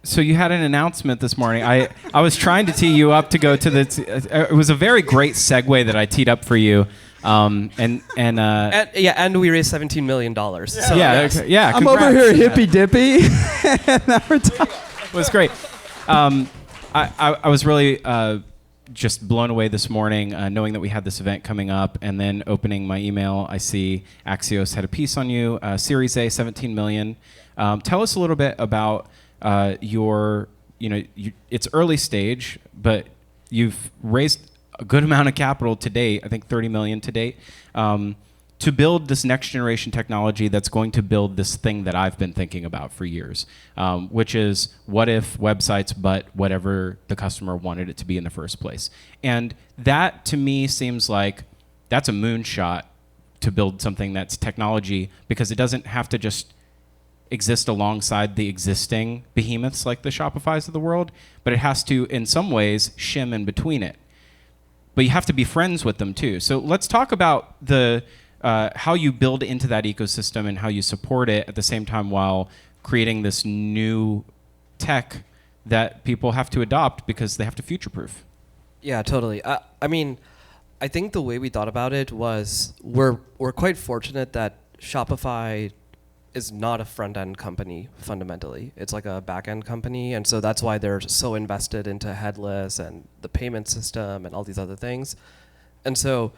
So you had an announcement this morning. I was trying to tee you up to go to the. It was a very great segue that I teed up for you. And we raised $17 million. So, yeah. I'm over here hippy dippy. It was great. I was really just blown away this morning, knowing that we had this event coming up, and then opening my email, I see Axios had a piece on you, Series A, 17 million. Tell us a little bit about it's early stage, but you've raised a good amount of capital to date, I think 30 million to date, to build this next generation technology that's going to build this thing that I've been thinking about for years, which is what if websites but whatever the customer wanted it to be in the first place. And that to me seems like that's a moonshot to build something that's technology, because it doesn't have to just exist alongside the existing behemoths like the Shopifys of the world, but it has to, in some ways, shim in between it. But you have to be friends with them too. So let's talk about how you build into that ecosystem and how you support it at the same time while creating this new tech that people have to adopt because they have to future-proof. Yeah, totally. I mean, I think the way we thought about it was we're quite fortunate that Shopify is not a front-end company fundamentally. It's like a back-end company, and so that's why they're so invested into headless and the payment system and all these other things. And so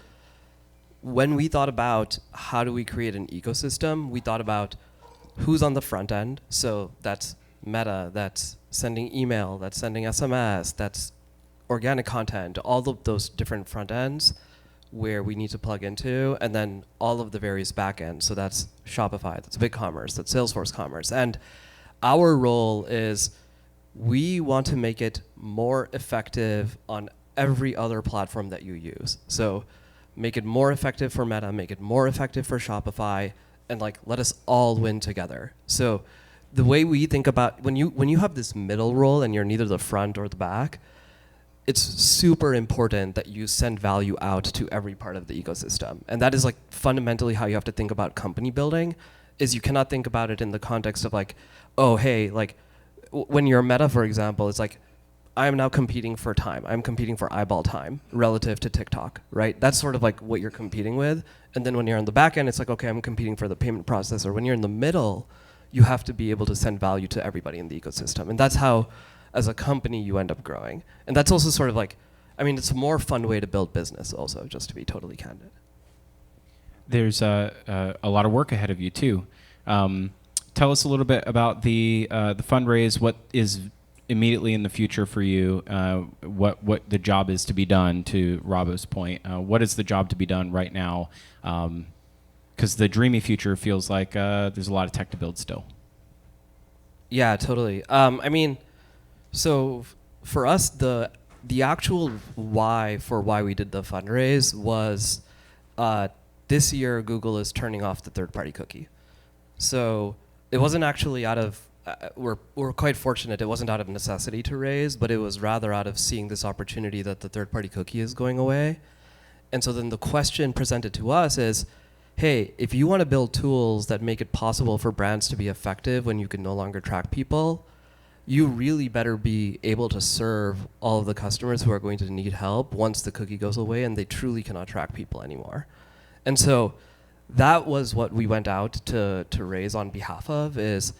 when we thought about how do we create an ecosystem, we thought about who's on the front end. So that's Meta, that's sending email, that's sending SMS, that's organic content, all of those different front ends where we need to plug into, and then all of the various back ends. So that's Shopify, that's BigCommerce, that's Salesforce Commerce. And our role is we want to make it more effective on every other platform that you use. So make it more effective for Meta, make it more effective for Shopify, and let us all win together. So the way we think about when you have this middle role and you're neither the front or the back, it's super important that you send value out to every part of the ecosystem. And that is fundamentally how you have to think about company building, is you cannot think about it in the context of when you're Meta, for example, it's I am now competing for time. I'm competing for eyeball time relative to TikTok, right? That's sort of what you're competing with. And then when you're on the back end, it's okay, I'm competing for the payment processor. When you're in the middle, you have to be able to send value to everybody in the ecosystem. And that's how, as a company, you end up growing. And that's also sort of it's a more fun way to build business also, just to be totally candid. There's a lot of work ahead of you too. Tell us a little bit about the fundraise. What is immediately in the future for you? What the job is to be done, to Rabo's point. What is the job to be done right now? Because the dreamy future feels like there's a lot of tech to build still. Yeah, totally. So for us, the actual why we did the fundraise was this year Google is turning off the third-party cookie. So it wasn't actually out of we're quite fortunate. It wasn't out of necessity to raise, but it was rather out of seeing this opportunity that the third-party cookie is going away. And so then the question presented to us is, hey, if you want to build tools that make it possible for brands to be effective when you can no longer track people, you really better be able to serve all of the customers who are going to need help once the cookie goes away and they truly cannot track people anymore. And so that was what we went out to raise on behalf of, is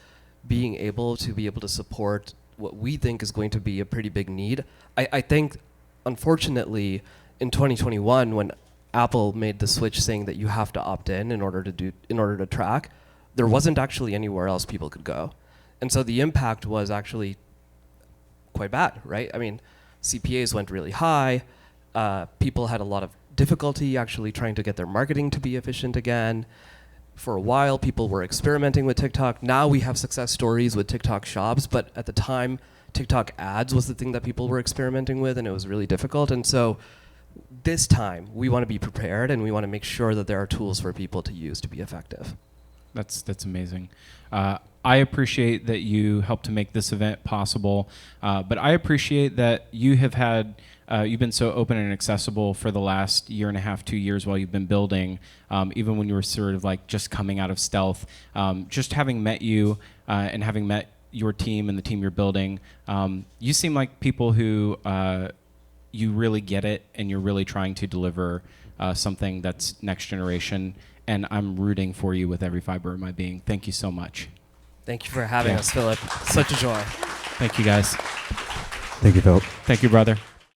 being able to support what we think is going to be a pretty big need. I think, unfortunately, in 2021, when Apple made the switch saying that you have to opt in order to track, there wasn't actually anywhere else people could go. And so the impact was actually quite bad, right? CPAs went really high. People had a lot of difficulty actually trying to get their marketing to be efficient again. For a while, people were experimenting with TikTok. Now we have success stories with TikTok shops, but at the time, TikTok ads was the thing that people were experimenting with, and it was really difficult. And so this time, we want to be prepared, and we want to make sure that there are tools for people to use to be effective. That's amazing. I appreciate that you helped to make this event possible, but I appreciate that you have had you've been so open and accessible for the last year and a half, 2 years while you've been building, even when you were sort of just coming out of stealth. Just having met you and having met your team and the team you're building. You seem like people who you really get it, and you're really trying to deliver something that's next generation. And I'm rooting for you with every fiber of my being. Thank you so much. Thank you for having Yeah. us, Philip. Such a joy. Thank you, guys. Thank you, Philip. Thank you, brother.